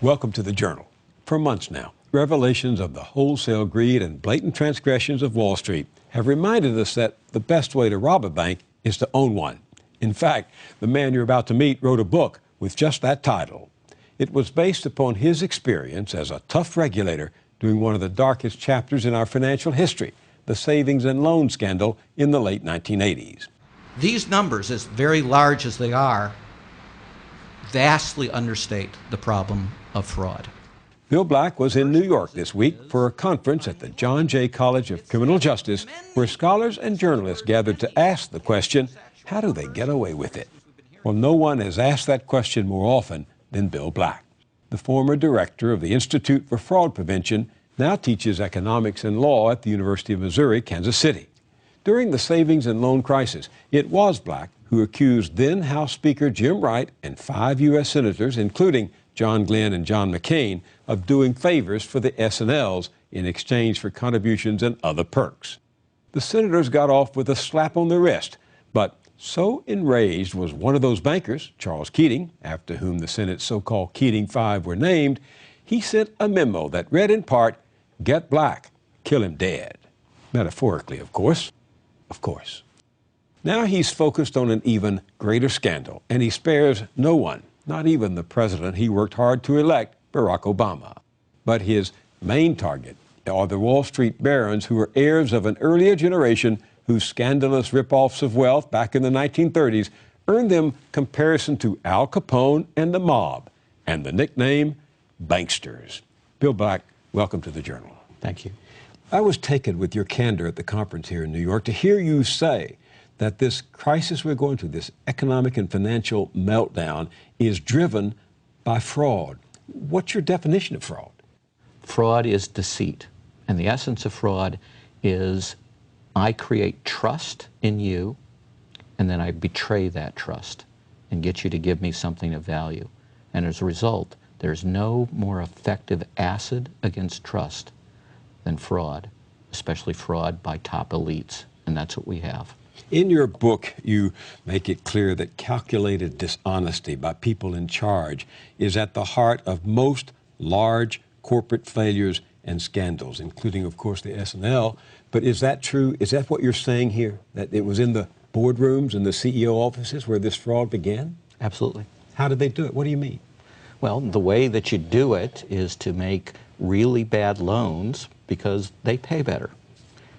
Welcome to the Journal. For months now, revelations of the wholesale greed and blatant transgressions of Wall Street have reminded us that the best way to rob a bank is to own one. In fact, the man you're about to meet wrote a book with just that title. It was based upon his experience as a tough regulator during one of the darkest chapters in our financial history, the savings and loan scandal in the late 1980s. These numbers, as very large as they are, vastly understate the problem of fraud. Bill Black was in New York this week for a conference at the John Jay College of Criminal Justice, where scholars and journalists gathered to ask the question, how do they get away with it? Well, no one has asked that question more often than Bill Black. The former director of the Institute for Fraud Prevention now teaches economics and law at the University of Missouri, Kansas City. During the savings and loan crisis, it was Black who accused then House Speaker Jim Wright and 5 U.S. senators, including John Glenn and John McCain, of doing favors for the S&Ls in exchange for contributions and other perks. The senators got off with a slap on the wrist, but so enraged was one of those bankers, Charles Keating, after whom the Senate's so-called Keating Five were named, he sent a memo that read in part, "Get Black, kill him dead." Metaphorically, of course. Of course. Now he's focused on an even greater scandal, and he spares no one, not even the president he worked hard to elect, Barack Obama. But his main target are the Wall Street barons who are heirs of an earlier generation whose scandalous rip-offs of wealth back in the 1930s earned them comparison to Al Capone and the mob, and the nickname banksters. Bill Black, welcome to the Journal. Thank you. I was taken with your candor at the conference here in New York to hear you say that this crisis we're going through, this economic and financial meltdown, is driven by fraud. What's your definition of fraud? Fraud is deceit. And the essence of fraud is I create trust in you, and then I betray that trust and get you to give me something of value. And as a result, there's no more effective acid against trust than fraud, especially fraud by top elites. And that's what we have. In your book, you make it clear that calculated dishonesty by people in charge is at the heart of most large corporate failures and scandals, including, of course, the S&L. But is that true? Is that what you're saying here, that it was in the boardrooms and the CEO offices where this fraud began? Absolutely. How did they do it? What do you mean? Well, the way that you do it is to make really bad loans because they pay better.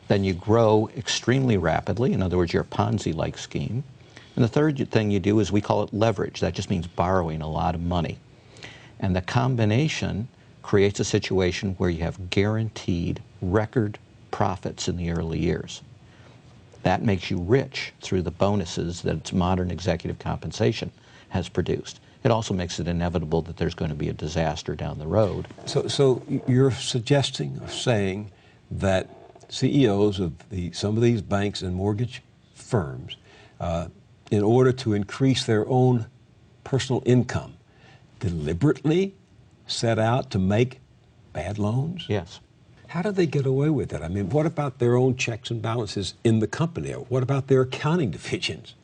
Then you grow extremely rapidly. In other words, you're a Ponzi-like scheme. And the third thing you do is we call it leverage. That just means borrowing a lot of money. And the combination creates a situation where you have guaranteed record profits in the early years. That makes you rich through the bonuses that modern executive compensation has produced. It also makes it inevitable that there's going to be a disaster down the road. So you're suggesting or saying that CEOs of some of these banks and mortgage firms, in order to increase their own personal income, deliberately set out to make bad loans? Yes. How do they get away with it? I mean, what about their own checks and balances in the company? Or what about their accounting divisions?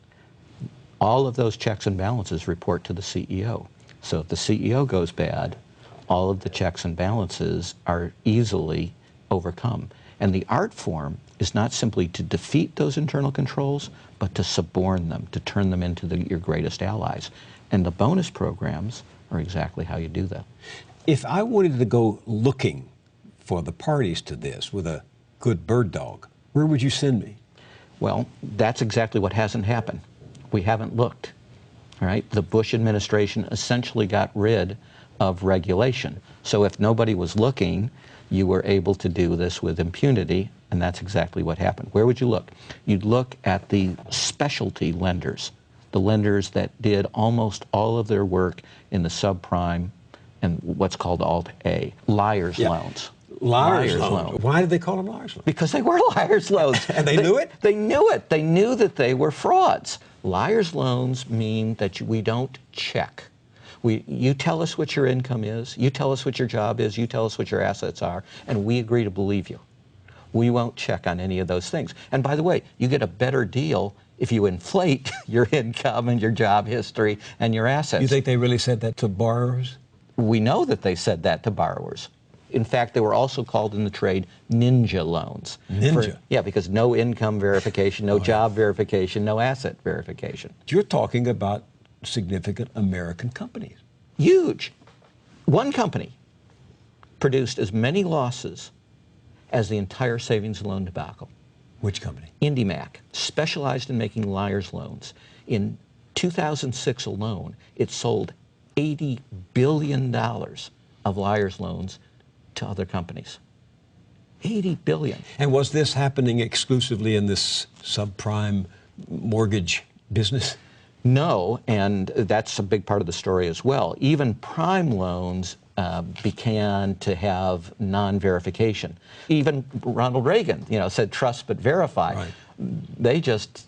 All of those checks and balances report to the CEO. So if the CEO goes bad, all of the checks and balances are easily overcome. And the art form is not simply to defeat those internal controls, but to suborn them, to turn them into your greatest allies. And the bonus programs are exactly how you do that. If I wanted to go looking for the parties to this with a good bird dog, where would you send me? Well, that's exactly what hasn't happened. We haven't looked. All right? The Bush administration essentially got rid of regulation. So if nobody was looking, you were able to do this with impunity, and that's exactly what happened. Where would you look? You'd look at the specialty lenders, the lenders that did almost all of their work in the subprime and what's called Alt-A, liar's loans. Liar's loans. Why did they call them liar's loans? Because they were liar's loans. And they knew it? They knew it. They knew that they were frauds. Liar's loans mean that we don't check. You tell us what your income is, you tell us what your job is, you tell us what your assets are, and we agree to believe you. We won't check on any of those things. And by the way, you get a better deal if you inflate your income and your job history and your assets. You think they really said that to borrowers? we know that they said that to borrowers. In fact, they were also called in the trade ninja loans. Ninja? Yeah, because no income verification, no job verification, no asset verification. You're talking about significant American companies. Huge. One company produced as many losses as the entire savings and loan debacle. Which company? IndyMac, specialized in making liar's loans. In 2006 alone, it sold $80 billion of liar's loans to other companies. $80 billion. And was this happening exclusively in this subprime mortgage business? No, and that's a big part of the story as well. Even prime loans began to have non-verification. Even Ronald Reagan, said trust but verify. Right. They just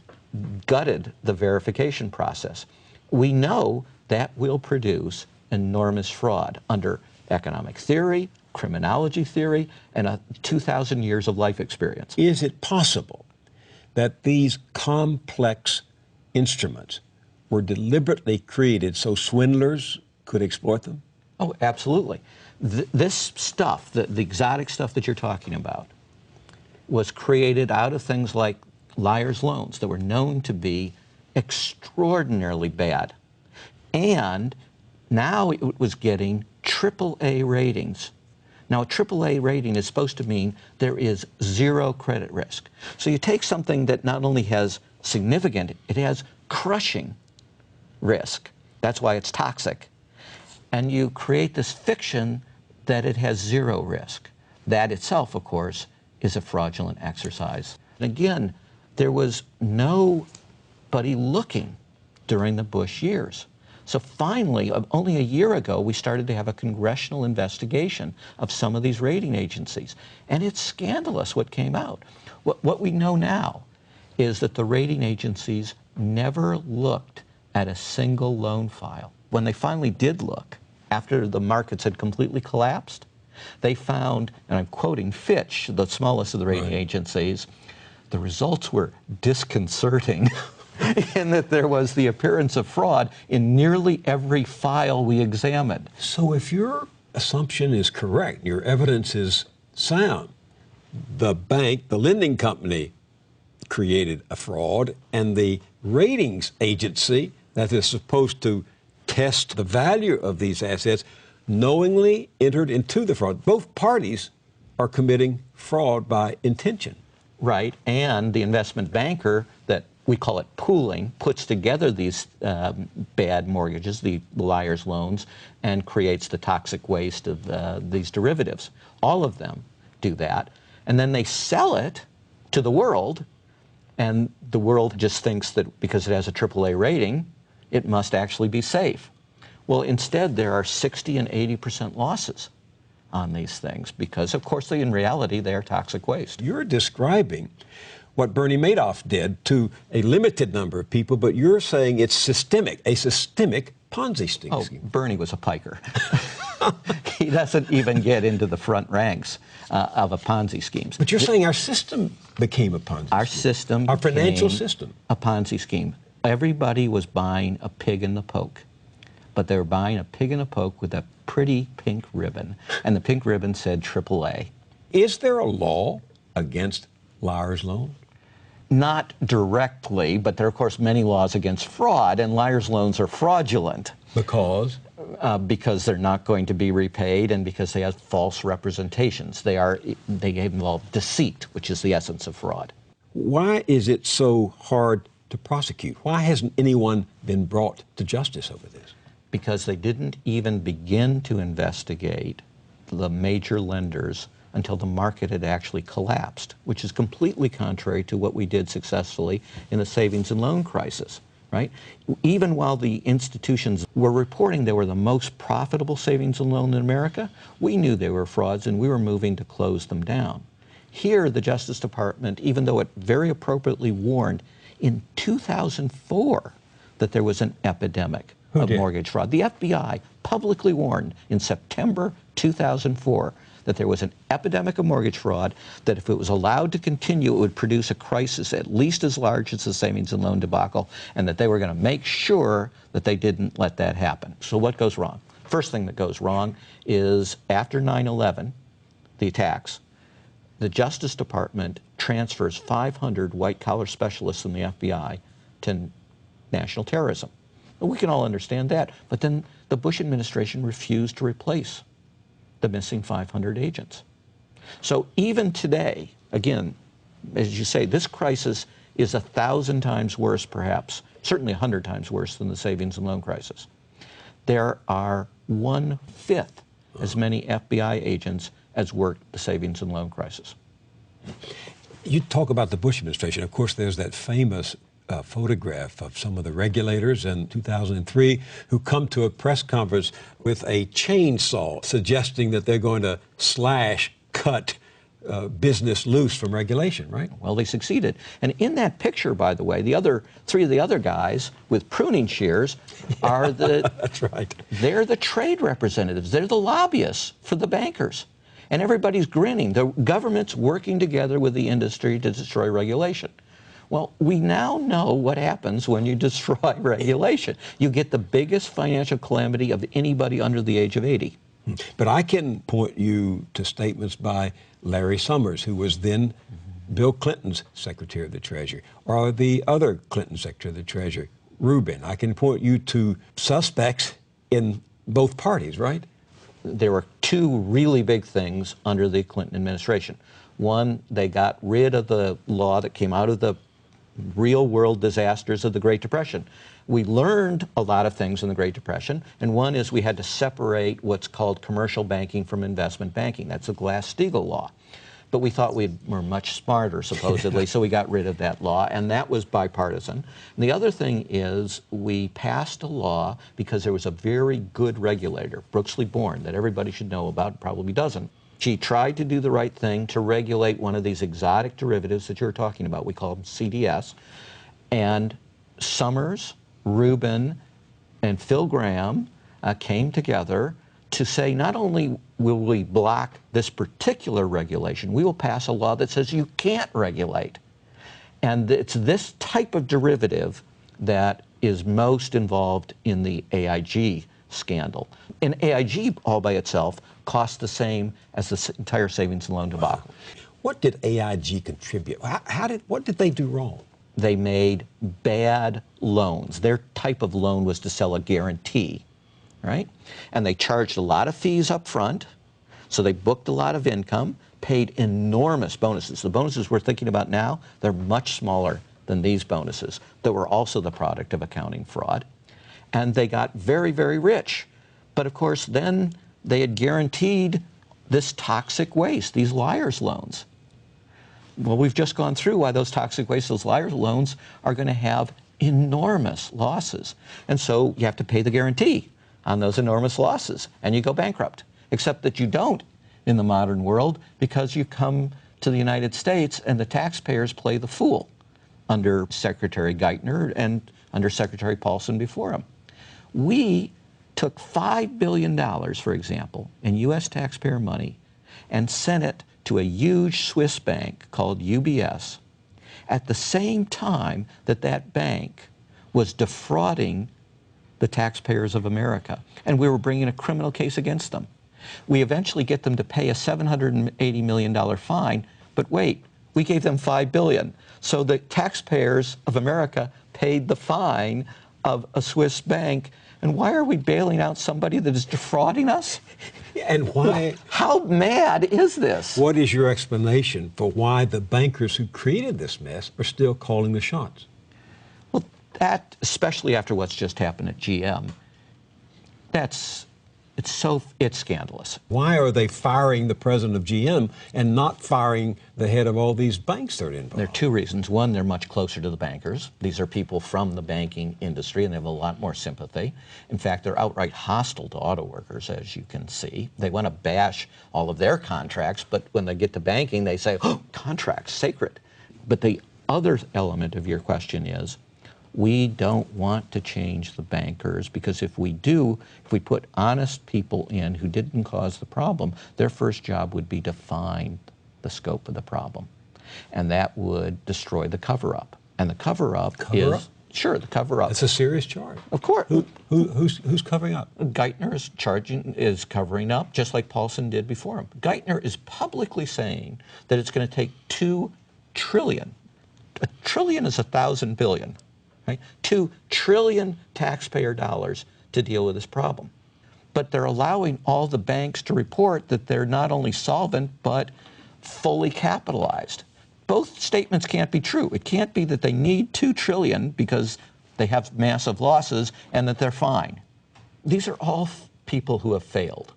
gutted the verification process. We know that will produce enormous fraud under economic theory, criminology theory, and 2,000 years of life experience. Is it possible that these complex instruments were deliberately created so swindlers could exploit them? Oh, absolutely. This stuff, the exotic stuff that you're talking about, was created out of things like liar's loans that were known to be extraordinarily bad. And now it was getting AAA ratings. Now, a AAA rating is supposed to mean there is zero credit risk. So you take something that not only has significant, it has crushing risk. That's why it's toxic. And you create this fiction that it has zero risk. That itself, of course, is a fraudulent exercise. And again, there was nobody looking during the Bush years. So finally, only a year ago, we started to have a congressional investigation of some of these rating agencies. And it's scandalous what came out. What we know now is that the rating agencies never looked at a single loan file. When they finally did look, after the markets had completely collapsed, they found, and I'm quoting Fitch, the smallest of the rating agencies, the results were disconcerting in that there was the appearance of fraud in nearly every file we examined. So if your assumption is correct, your evidence is sound, the bank, the lending company created a fraud, and the ratings agency that is supposed to test the value of these assets knowingly entered into the fraud. Both parties are committing fraud by intention. Right, and the investment banker that we call it pooling, puts together these bad mortgages, the liar's loans, and creates the toxic waste of these derivatives. All of them do that. And then they sell it to the world, and the world just thinks that because it has a AAA rating, it must actually be safe. Well, instead, there are 60 and 80% losses on these things because, of course, in reality, they are toxic waste. You're describing what Bernie Madoff did to a limited number of people, but you're saying it's systemic, a systemic Ponzi scheme. Oh, Bernie was a piker. He doesn't even get into the front ranks of a Ponzi scheme. But you're saying our system became a Ponzi scheme. Our system our financial became system. A Ponzi scheme. Everybody was buying a pig in the poke, but they were buying a pig in a poke with a pretty pink ribbon, and the pink ribbon said AAA. Is there a law against liar's loan? Not directly, but there are, of course, many laws against fraud, and liar's loans are fraudulent. Because? Because they're not going to be repaid and because they have false representations. They involve deceit, which is the essence of fraud. Why is it so hard to prosecute? Why hasn't anyone been brought to justice over this? Because they didn't even begin to investigate the major lenders until the market had actually collapsed, which is completely contrary to what we did successfully in the savings and loan crisis, right? Even while the institutions were reporting they were the most profitable savings and loan in America, we knew they were frauds and we were moving to close them down. Here, the Justice Department, even though it very appropriately warned in 2004 that there was an epidemic of mortgage fraud. The FBI publicly warned in September 2004 that there was an epidemic of mortgage fraud, that if it was allowed to continue, it would produce a crisis at least as large as the savings and loan debacle, and that they were going to make sure that they didn't let that happen. So what goes wrong? First thing that goes wrong is after 9/11, the attacks, the Justice Department transfers 500 white-collar specialists in the FBI to national terrorism. And we can all understand that, but then the Bush administration refused to replace the missing 500 agents. So even today, again, as you say, this crisis is 1,000 times worse, perhaps, certainly 100 times worse than the savings and loan crisis. There are 1/5 as many FBI agents as worked the savings and loan crisis. You talk about the Bush administration. Of course, there's that famous photograph of some of the regulators in 2003 who come to a press conference with a chainsaw suggesting that they're going to cut business loose from regulation, right? Well, they succeeded. And in that picture, by the way, three of the other guys with pruning shears are That's right. They're the trade representatives. They're the lobbyists for the bankers. And everybody's grinning. The government's working together with the industry to destroy regulation. Well, we now know what happens when you destroy regulation. You get the biggest financial calamity of anybody under the age of 80. But I can point you to statements by Larry Summers, who was then Bill Clinton's Secretary of the Treasury, or the other Clinton Secretary of the Treasury, Rubin. I can point you to suspects in both parties, right? There were two really big things under the Clinton administration. One, they got rid of the law that came out of the real-world disasters of the Great Depression. We learned a lot of things in the Great Depression, and one is we had to separate what's called commercial banking from investment banking. That's the Glass-Steagall law. But we thought we were much smarter, supposedly, so we got rid of that law, and that was bipartisan. And the other thing is we passed a law because there was a very good regulator, Brooks Lee Bourne, that everybody should know about, probably doesn't. She tried to do the right thing to regulate one of these exotic derivatives that you're talking about. We call them CDS. And Summers, Rubin, and Phil Graham came together to say not only will we block this particular regulation, we will pass a law that says you can't regulate. And it's this type of derivative that is most involved in the AIG scandal. And AIG all by itself cost the same as the entire savings and loan debacle. What did AIG contribute? What did they do wrong? They made bad loans. Their type of loan was to sell a guarantee, right? And they charged a lot of fees up front, so they booked a lot of income, paid enormous bonuses. The bonuses we're thinking about now, they're much smaller than these bonuses that were also the product of accounting fraud. And they got very, very rich. But of course, then they had guaranteed this toxic waste, these liar's loans. Well, we've just gone through why those toxic waste, those liar's loans are going to have enormous losses. And so you have to pay the guarantee on those enormous losses, and you go bankrupt. Except that you don't in the modern world because you come to the United States and the taxpayers play the fool under Secretary Geithner and under Secretary Paulson before him. We took $5 billion, for example, in U.S. taxpayer money and sent it to a huge Swiss bank called UBS at the same time that that bank was defrauding the taxpayers of America. And we were bringing a criminal case against them. We eventually get them to pay a $780 million fine, but wait, we gave them $5 billion. So the taxpayers of America paid the fine of a Swiss bank. And why are we bailing out somebody that is defrauding us? And why? How mad is this? What is your explanation for why the bankers who created this mess are still calling the shots? Well, that, especially after what's just happened at GM, it's scandalous. Why are they firing the president of GM and not firing the head of all these banks that are involved? There are two reasons. One, they're much closer to the bankers. These are people from the banking industry, and they have a lot more sympathy. In fact, they're outright hostile to auto workers, as you can see. They want to bash all of their contracts, but when they get to banking, they say, oh, contracts, sacred. But the other element of your question is, we don't want to change the bankers because if we do, if we put honest people in who didn't cause the problem, their first job would be to find the scope of the problem. And that would destroy the cover-up. And the cover-up is Sure, the cover-up. It's a serious charge. Of course. Who's covering up? Geithner is covering up, just like Paulson did before him. Geithner is publicly saying that it's going to take $2 trillion. A trillion is 1,000 billion. Right? 2 trillion taxpayer dollars to deal with this problem. But they're allowing all the banks to report that they're not only solvent, but fully capitalized. Both statements can't be true. It can't be that they need 2 trillion because they have massive losses and that they're fine. These are all people who have failed.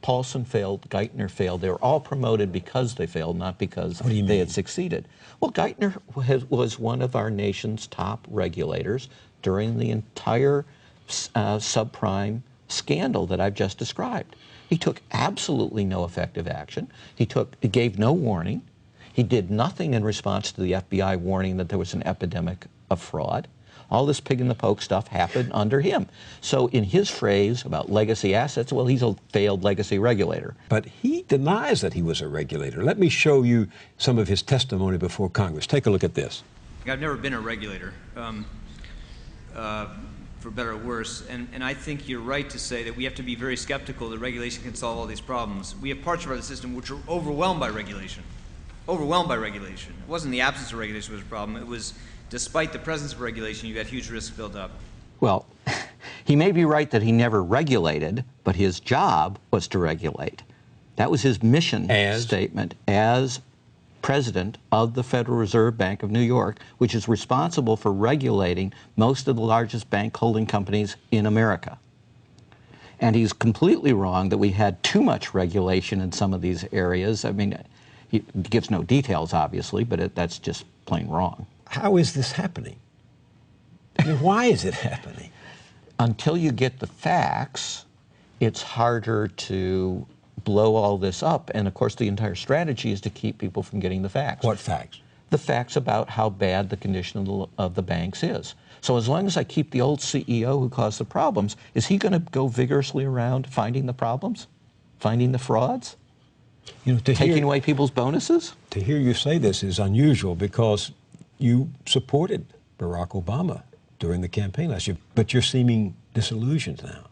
Paulson failed, Geithner failed. They were all promoted because they failed, not because they had succeeded. Well, Geithner was one of our nation's top regulators during the entire subprime scandal that I've just described. He took absolutely no effective action. He gave no warning. He did nothing in response to the FBI warning that there was an epidemic of fraud. All this pig-in-the-poke stuff happened under him. So in his phrase about legacy assets, well, he's a failed legacy regulator. But he denies that he was a regulator. Let me show you some of his testimony before Congress. Take a look at this. I've never been a regulator, for better or worse, and I think you're right to say that we have to be very skeptical that regulation can solve all these problems. We have parts of our system which are overwhelmed by regulation. Overwhelmed by regulation. It wasn't the absence of regulation that was a problem. It was, despite the presence of regulation, you had huge risks built up. Well, he may be right that he never regulated, but his job was to regulate. That was his mission statement as president of the Federal Reserve Bank of New York, which is responsible for regulating most of the largest bank holding companies in America. And he's completely wrong that we had too much regulation in some of these areas. I mean, he gives no details, obviously, but that's just plain wrong. How is this happening? I mean, why is it happening? Until you get the facts, it's harder to blow all this up. And of course, the entire strategy is to keep people from getting the facts. What facts? The facts about how bad the condition of the banks is. So as long as I keep the old CEO who caused the problems, is he going to go vigorously around finding the problems? Finding the frauds? You know, taking away people's bonuses? To hear you say this is unusual because you supported Barack Obama during the campaign last year, but you're seeming disillusioned now.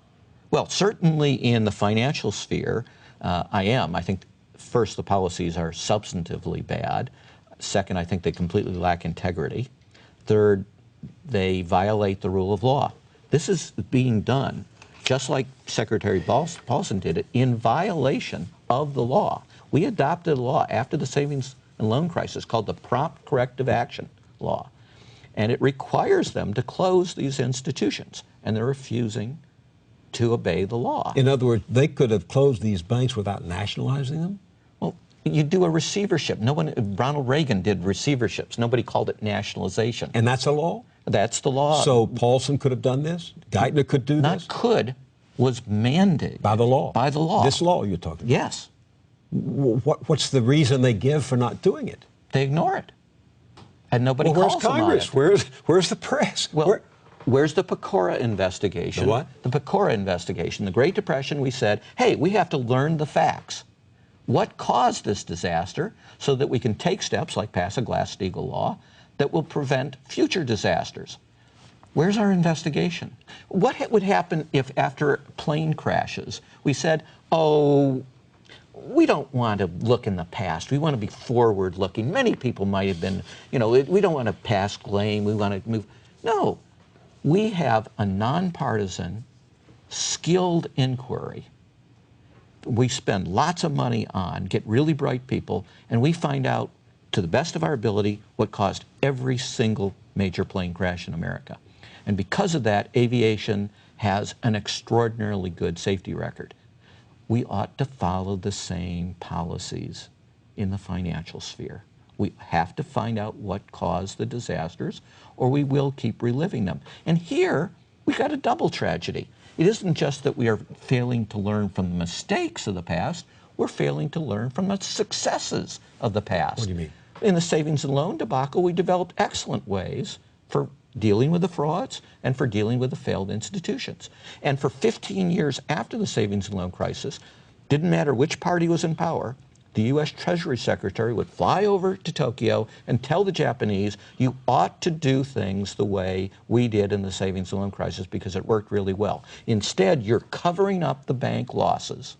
Well, certainly in the financial sphere, I am. I think, first, the policies are substantively bad. Second, I think they completely lack integrity. Third, they violate the rule of law. This is being done, just like Secretary Paulson did it, in violation of the law. We adopted a law after the savings and loan crisis called the Prompt Corrective Action Law. And it requires them to close these institutions, and they're refusing to obey the law. In other words, they could have closed these banks without nationalizing them? Well, you do a receivership. Ronald Reagan did receiverships. Nobody called it nationalization. And that's a law? That's the law. So Paulson could have done this? Geithner could do this? Not could, was mandated. By the law? By the law. This law you're talking about? Yes. What's the reason they give for not doing it? They ignore it. And nobody calls them on it. Where's Congress? Where's the press? Well, where's the Pecora investigation? The what? The Pecora investigation. The Great Depression, we said, hey, we have to learn the facts. What caused this disaster so that we can take steps like pass a Glass-Steagall law that will prevent future disasters? Where's our investigation? What would happen if after plane crashes we said, oh, we don't want to look in the past. We want to be forward-looking. Many people might have been, we don't want to pass blame. We want to move. No. We have a nonpartisan, skilled inquiry. We spend lots of money on, get really bright people, and we find out, to the best of our ability, what caused every single major plane crash in America. And because of that, aviation has an extraordinarily good safety record. We ought to follow the same policies in the financial sphere. We have to find out what caused the disasters, or we will keep reliving them. And here, we've got a double tragedy. It isn't just that we are failing to learn from the mistakes of the past, we're failing to learn from the successes of the past. What do you mean? In the savings and loan debacle, we developed excellent ways for dealing with the frauds and for dealing with the failed institutions. And for 15 years after the savings and loan crisis, didn't matter which party was in power, the U.S. Treasury Secretary would fly over to Tokyo and tell the Japanese, you ought to do things the way we did in the savings and loan crisis because it worked really well. Instead, you're covering up the bank losses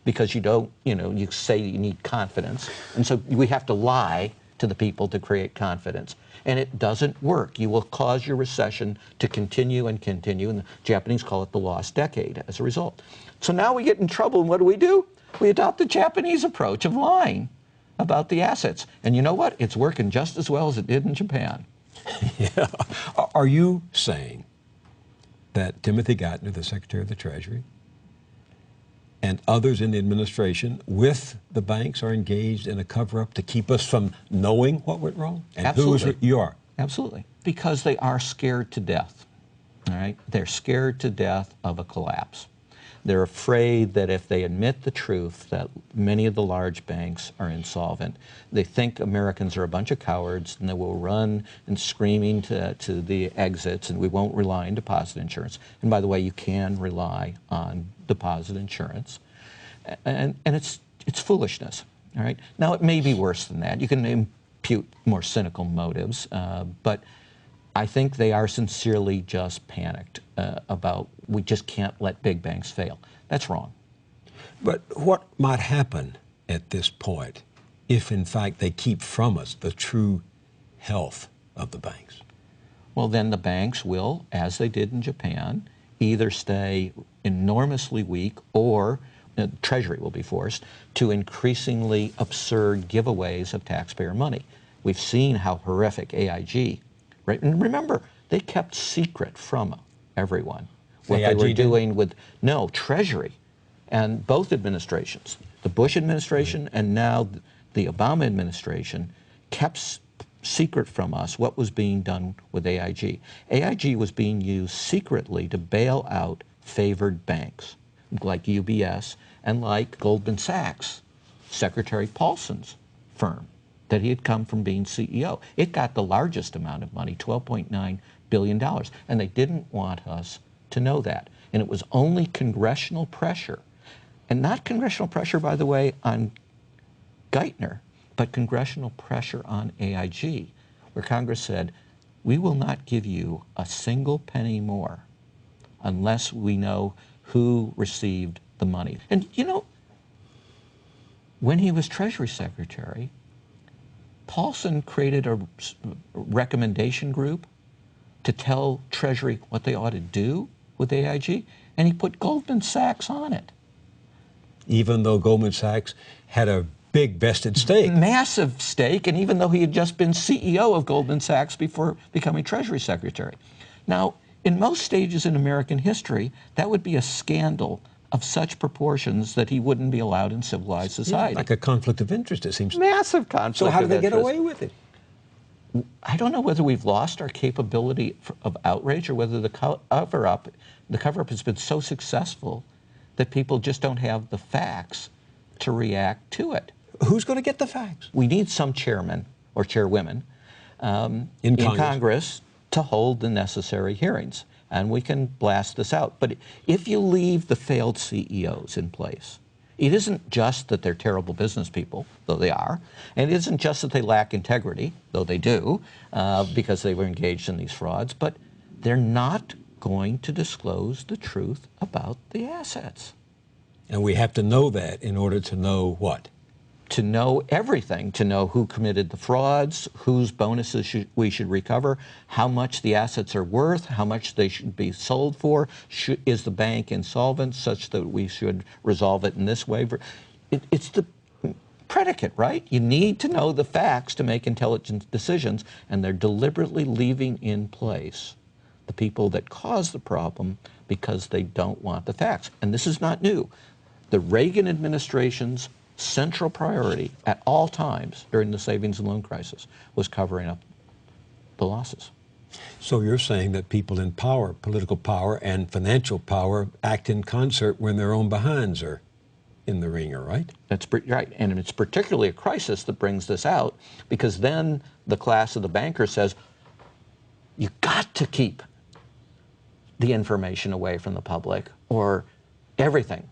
because you don't, you say you need confidence. And so we have to lie to the people to create confidence. And it doesn't work. You will cause your recession to continue and continue. And the Japanese call it the lost decade as a result. So now we get in trouble, and what do? We adopt the Japanese approach of lying about the assets. And you know what? It's working just as well as it did in Japan. Yeah. Are you saying that Timothy Geithner, the Secretary of the Treasury, and others in the administration with the banks are engaged in a cover-up to keep us from knowing what went wrong? And Absolutely. You are? Absolutely. Because they are scared to death. All right? They're scared to death of a collapse. They're afraid that if they admit the truth that many of the large banks are insolvent, they think Americans are a bunch of cowards and they will run and screaming to the exits, and we won't rely on deposit insurance. And by the way, you can rely on deposit insurance. And it's foolishness. All right? Now, it may be worse than that. You can impute more cynical motives, but I think they are sincerely just panicked about we just can't let big banks fail. That's wrong. But what might happen at this point if, in fact, they keep from us the true health of the banks? Well, then the banks will, as they did in Japan, either stay enormously weak or Treasury will be forced to increasingly absurd giveaways of taxpayer money. We've seen how horrific AIG. Right? And remember, they kept secret from everyone what AIG they were doing with, Treasury. And both administrations, the Bush administration and now the Obama administration, kept secret from us what was being done with AIG. AIG was being used secretly to bail out favored banks like UBS and like Goldman Sachs, Secretary Paulson's firm that he had come from being CEO. It got the largest amount of money, $12.9 billion, and they didn't want us to know that. And it was only congressional pressure, and not congressional pressure, by the way, on Geithner, but congressional pressure on AIG, where Congress said, we will not give you a single penny more unless we know who received the money. And when he was Treasury Secretary, Paulson created a recommendation group to tell Treasury what they ought to do with AIG, and he put Goldman Sachs on it. Even though Goldman Sachs had a big vested stake. Massive stake, and even though he had just been CEO of Goldman Sachs before becoming Treasury Secretary. Now, in most stages in American history, that would be a scandal of such proportions that he wouldn't be allowed in civilized society. Yeah, like a conflict of interest, it seems. Massive conflict So how do of they get interest. away with it? I don't know whether we've lost our capability of outrage or whether the cover-up has been so successful that people just don't have the facts to react to it. Who's going to get the facts? We need some chairmen or chairwomen in Congress to hold the necessary hearings, and we can blast this out. But if you leave the failed CEOs in place, it isn't just that they're terrible business people, though they are, and it isn't just that they lack integrity, though they do, because they were engaged in these frauds, but they're not going to disclose the truth about the assets. And we have to know that in order to know what? To know everything, to know who committed the frauds, whose bonuses we should recover, how much the assets are worth, how much they should be sold for, is the bank insolvent such that we should resolve it in this way. It's the predicate, right? You need to know the facts to make intelligent decisions, and they're deliberately leaving in place the people that cause the problem because they don't want the facts. And this is not new. The Reagan administration's central priority at all times during the savings and loan crisis was covering up the losses. So you're saying that people in power, political power and financial power, act in concert when their own behinds are in the ringer, right? That's right, and it's particularly a crisis that brings this out, because then the class of the bankers says, you got to keep the information away from the public or everything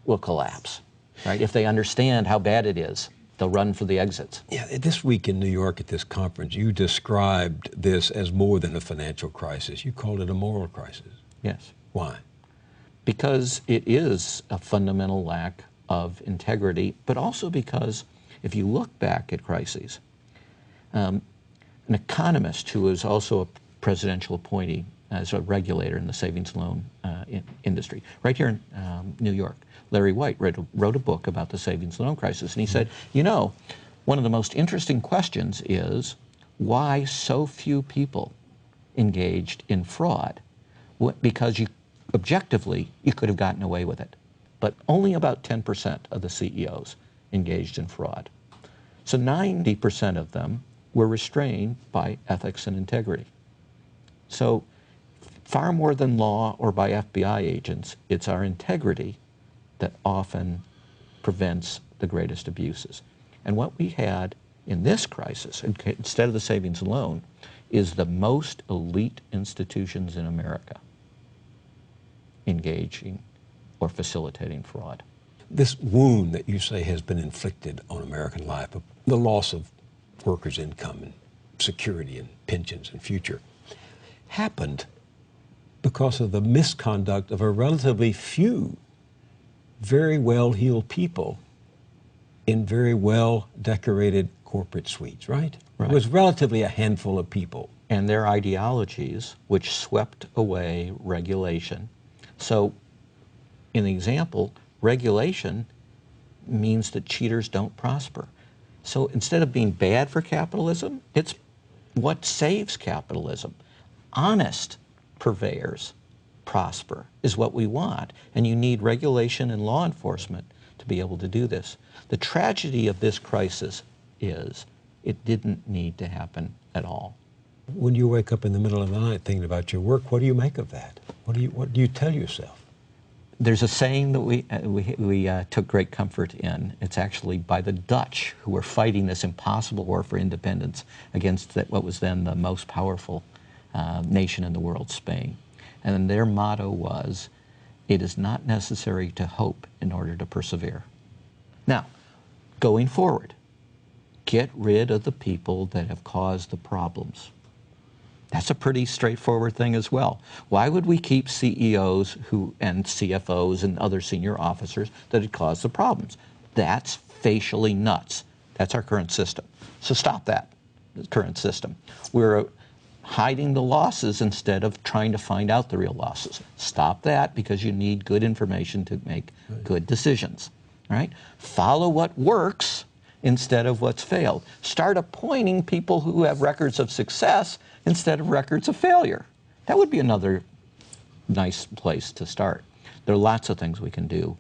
will collapse. Right? If they understand how bad it is They'll run for the exits. Yeah, this week in New York at this conference, you described this as more than a financial crisis. You called it a moral crisis. Yes. Why? Because it is a fundamental lack of integrity, but also because if you look back at crises, an economist who is also a presidential appointee as a regulator in the savings loan industry, right here in New York, Larry White wrote a book about the savings loan crisis, and he said, you know, one of the most interesting questions is why so few people engaged in fraud? Because objectively, you could have gotten away with it, but only about 10% of the CEOs engaged in fraud. So 90% of them were restrained by ethics and integrity. So far more than law or by FBI agents, it's our integrity that often prevents the greatest abuses. And what we had in this crisis, instead of the savings and loan, is the most elite institutions in America engaging or facilitating fraud. This wound that you say has been inflicted on American life, the loss of workers' income and security and pensions and future, happened because of the misconduct of a relatively few very well-heeled people in very well-decorated corporate suites, right? Right. It was relatively a handful of people. And their ideologies, which swept away regulation. So, in the example, regulation means that cheaters don't prosper. So instead of being bad for capitalism, it's what saves capitalism. Honest purveyors prosper is what we want, and you need regulation and law enforcement to be able to do this. The tragedy of this crisis is it didn't need to happen at all. When you wake up in the middle of the night thinking about your work, what do you make of that? What do you tell yourself? There's a saying that we took great comfort in. It's actually by the Dutch, who were fighting this impossible war for independence against what was then the most powerful nation in the world, Spain. And their motto was, it is not necessary to hope in order to persevere. Now, going forward, get rid of the people that have caused the problems. That's a pretty straightforward thing as well. Why would we keep CEOs and CFOs and other senior officers that had caused the problems? That's facially nuts. That's our current system. So stop that, the current system. We're hiding the losses instead of trying to find out the real losses. Stop that, because you need good information to make good decisions. Right? Follow what works instead of what's failed. Start appointing people who have records of success instead of records of failure. That would be another nice place to start. There are lots of things we can do.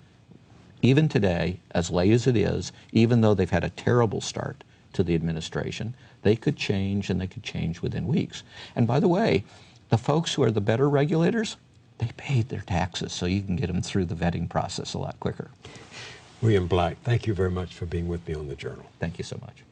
Even today, as late as it is, even though they've had a terrible start to the administration, they could change, and they could change within weeks. And by the way, the folks who are the better regulators, they paid their taxes, so you can get them through the vetting process a lot quicker. William Black, thank you very much for being with me on The Journal. Thank you so much.